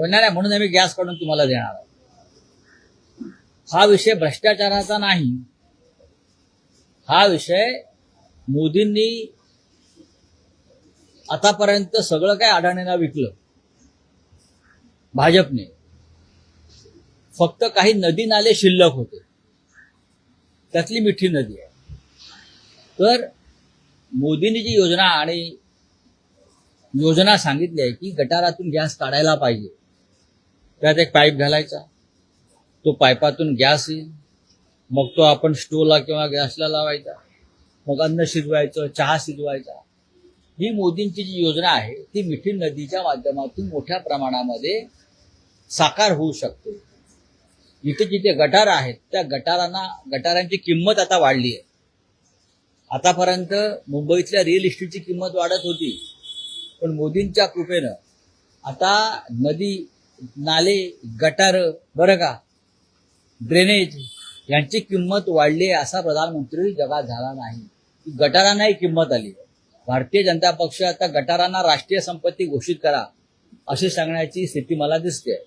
नाही नाही, म्हणून आम्ही गॅस काढून तुम्हाला देणार आहोत. हा विषय भ्रष्टाचाराचा नाही. हा विषय मोदींनी आतापर्यंत सगळं काय अडाणींना विकलं भाजपने. फक्त काही नदी नाले शिल्लक होते, त्यातली मिठी नदी आहे. तर मोदींनी जी योजना सांगितली आहे की गटारातून गॅस काढायला पाहिजे, त्यात एक पाईप घालायचा, तो पाईपातून गॅस येईल, मग तो आपण स्टोवला किंवा गॅसला लावायचा, मग अन्न शिजवायचं, चहा शिजवायचा. ही मोदींची जी योजना आहे ती मिठी नदीच्या माध्यमातून मोठ्या प्रमाणामध्ये साकार होऊ शकते. जिथे जिथे गटार आहेत त्या गटारांची किंमत आता वाढली आहे. आतापर्यंत मुंबईतल्या रिअल इस्टेटची किंमत वाढत होती, पण मोदींच्या कृपेनं आता नदी नाले, गटार, बरं का, ड्रेनेज यांची किंमत वाढली आहे असा प्रधानमंत्री जगात झाला नाही. गटारांनाही किंमत आली. भारतीय जनता पक्ष आता गटारांना राष्ट्रीय संपत्ती घोषित करा असे सांगण्याची स्थिती मला दिसते.